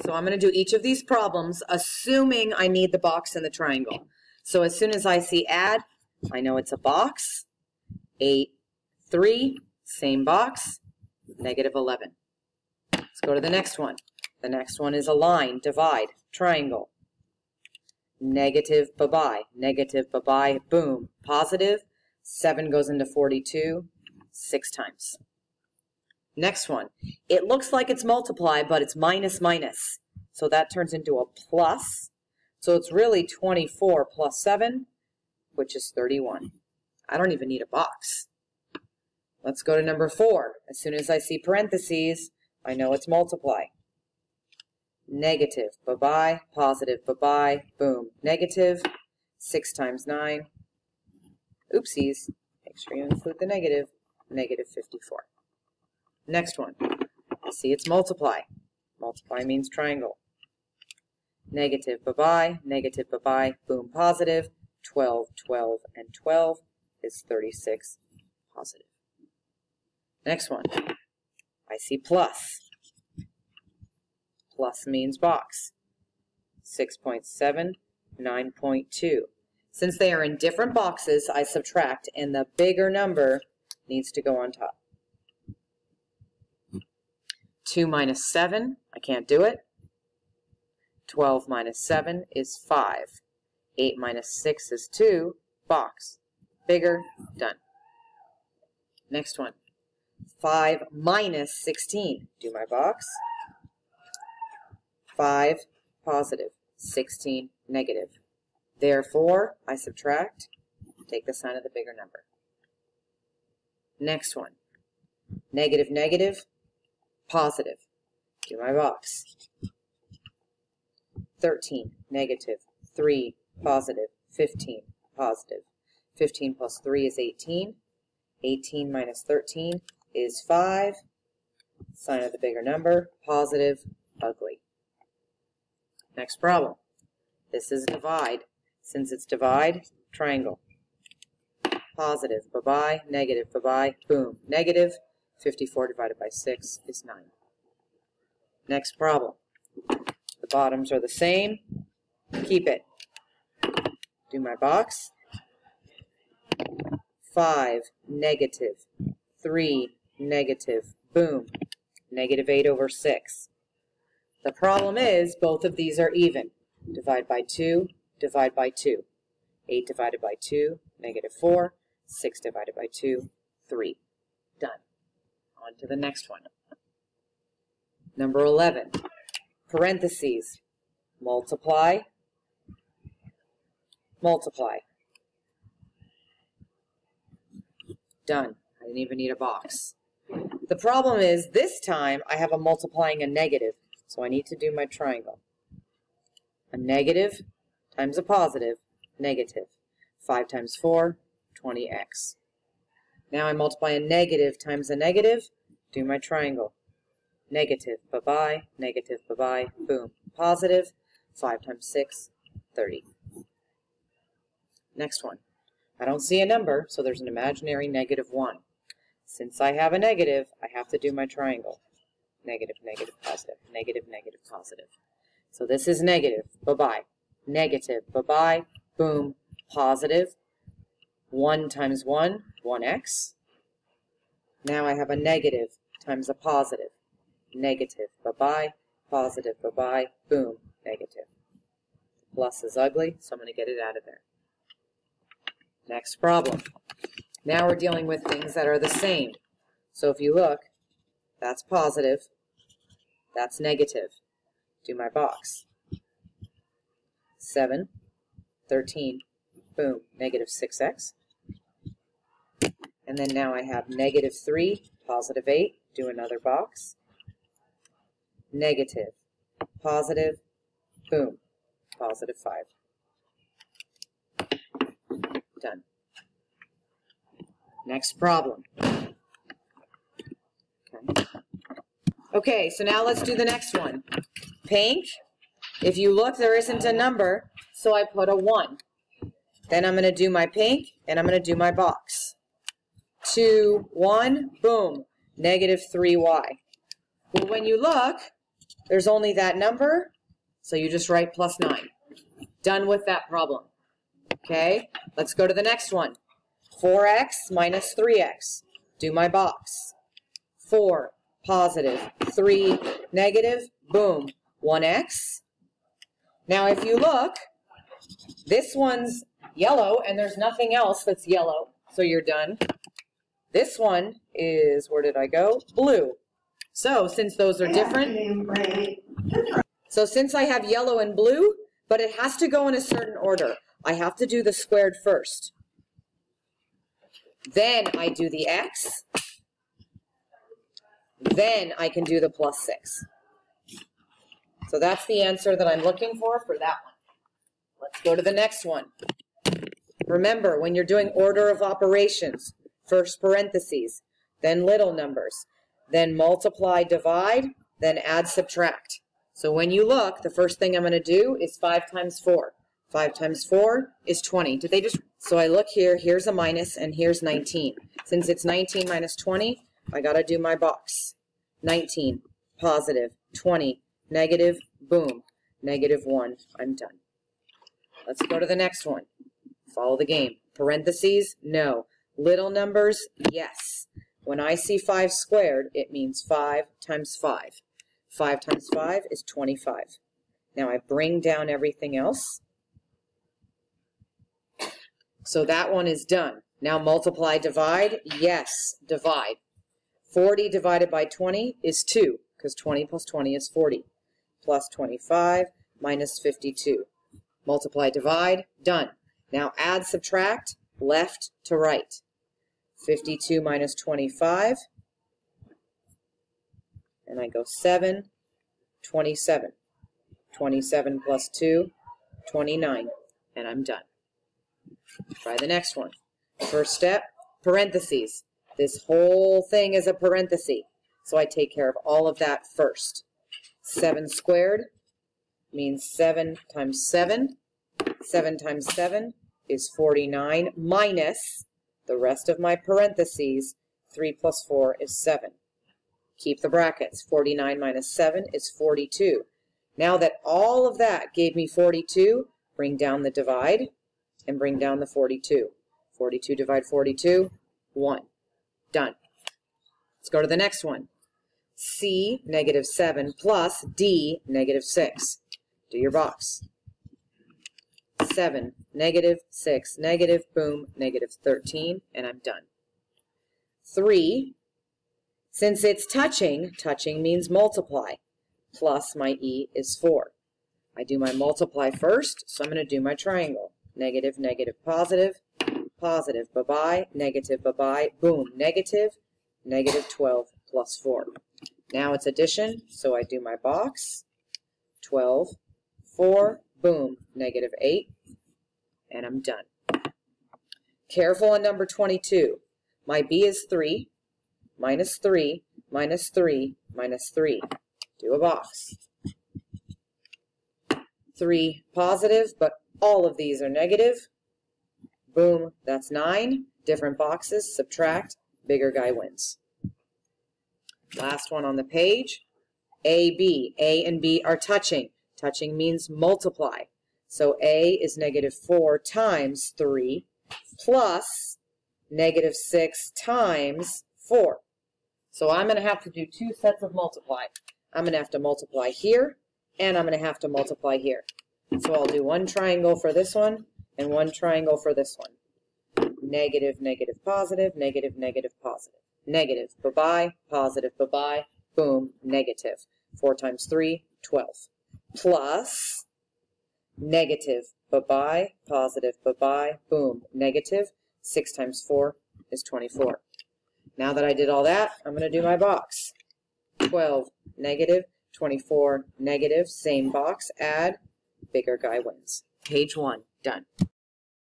So I'm going to do each of these problems, assuming I need the box and the triangle. So as soon as I see add, I know it's a box. 8, 3, same box, negative 11. Let's go to the next one. The next one is a line, divide, triangle. Negative, bye-bye, negative, bye-bye, boom. Positive, 7 goes into 42, 6 times. Next one. It looks like it's multiply, but it's minus, minus. So that turns into a plus. So it's really 24 plus 7, which is 31. I don't even need a box. Let's go to number 4. As soon as I see parentheses, I know it's multiply. Negative, bye-bye, positive, bye-bye, boom. Negative, 6 times 9. Oopsies. Make sure you include the negative. Negative 54. Next one. See, it's multiply. Multiply means triangle. Negative, bye-bye, boom, positive. 12, 12, and 12 is 36, positive. Next one. I see plus. Plus means box. 6.7, 9.2. Since they are in different boxes, I subtract, and the bigger number needs to go on top. 2 minus 7, I can't do it. 12 minus 7 is 5. 8 minus 6 is 2. Box. Bigger. Done. Next one. 5 minus 16. Do my box. 5 positive. 16 negative. Therefore, I subtract. Take the sign of the bigger number. Next one. Negative, negative. Positive. Do my box. 13, negative. 3, positive. 15, positive. 15 plus 3 is 18. 18 minus 13 is 5. Sign of the bigger number. Positive, ugly. Next problem. This is divide. Since it's divide, triangle. Positive, bye-bye, negative, bye-bye, boom. Negative. 54 divided by 6 is 9. Next problem. The bottoms are the same. Keep it. Do my box. 5, negative. 3, negative. Boom. Negative 8 over 6. The problem is both of these are even. Divide by 2, divide by 2. 8 divided by 2, negative 4. 6 divided by 2, 3. Done. On to the next one. Number 11. Parentheses. Multiply. Multiply. Done. I didn't even need a box. The problem is this time I have a multiplying a negative, so I need to do my triangle. A negative times a positive, negative. 5 times 4, 20x. Now I multiply a negative times a negative, do my triangle. Negative, bye-bye, boom. Positive, 5 times 6, 30. Next one. I don't see a number, so there's an imaginary negative 1. Since I have a negative, I have to do my triangle. Negative, negative, positive, negative, negative, positive. So this is negative, bye-bye. Negative, bye-bye, boom, positive. 1 times 1, 1x. Now I have a negative times a positive. Negative, bye-bye, positive, bye-bye, boom, negative. Plus is ugly, so I'm going to get it out of there. Next problem. Now we're dealing with things that are the same. So if you look, that's positive, that's negative. Do my box. 7, 13, boom, negative 6x. And then now I have negative 3, positive 8, do another box. Negative, positive, boom, positive 5. Done. Next problem. Okay, so now let's do the next one. Pink. If you look, there isn't a number, so I put a 1. Then I'm going to do my pink, and I'm going to do my box. 2, 1, boom, negative 3y. Well, when you look, There's only that number, so you just write plus 9. Done with that problem. Okay, let's go to the next one. 4x minus 3x. Do my box. 4 positive, 3 negative, boom, 1x. Now if you look, this one's yellow and there's nothing else that's yellow, so you're done. This one is, where did I go? Blue. So since those are different, so since I have yellow and blue, but it has to go in a certain order, I have to do the squared first. Then I do the x. Then I can do the plus 6. So that's the answer that I'm looking for that one. Let's go to the next one. Remember, when you're doing order of operations, first parentheses, then little numbers, then multiply, divide, then add, subtract. So when you look, the first thing I'm going to do is 5 times 4. 5 times 4 is 20. Did they just? So I look here, here's a minus, and here's 19. Since it's 19 minus 20, I got to do my box. 19, positive, 20, negative, boom, negative 1. I'm done. Let's go to the next one. Follow the game. Parentheses, no. Little numbers, yes. When I see 5 squared, it means 5 times 5. 5 times 5 is 25. Now I bring down everything else. So that one is done. Now multiply, divide, yes, divide. 40 divided by 20 is 2, because 20 plus 20 is 40. Plus 25 minus 52. Multiply, divide, done. Now add, subtract, left to right. 52 minus 25. And I go 7, 27. 27 plus 2, 29. And I'm done. Try the next one. First step, parentheses. This whole thing is a parenthesis. So I take care of all of that first. 7 squared means 7 times 7. 7 times 7 is 49 minus the rest of my parentheses. 3 plus 4 is 7. Keep the brackets. 49 minus 7 is 42. Now that all of that gave me 42, bring down the divide and bring down the 42. 42 divide 42, 1. Done. Let's go to the next one. C, negative 7, plus D, negative 6. Do your box. 7, negative, 6, negative, boom, negative 13, and I'm done. 3, since it's touching, touching means multiply, plus my E is 4. I do my multiply first, so I'm going to do my triangle. Negative, negative, positive, positive, bye-bye, negative, bye-bye, boom, negative, negative 12 plus 4. Now it's addition, so I do my box. 12, 4, boom, negative 8, and I'm done. Careful on number 22. My B is 3, minus 3, minus 3, minus 3. Do a box. 3 positive, but all of these are negative. Boom, that's 9. Different boxes, subtract, bigger guy wins. Last one on the page. A, B. A and B are touching. Touching means multiply. So A is negative 4 times 3 plus negative 6 times 4. So I'm going to have to do 2 sets of multiply. I'm going to have to multiply here, and I'm going to have to multiply here. So I'll do one triangle for this one, and one triangle for this one. Negative, negative, positive, negative, negative, positive. Negative, bye-bye, positive, bye-bye, boom, negative. 4 times 3, 12. Plus, negative, bye-bye, positive, bye-bye, boom, negative. 6 times 4 is 24. Now that I did all that, I'm going to do my box. 12, negative, 24, negative, same box, add, bigger guy wins. Page 1, done.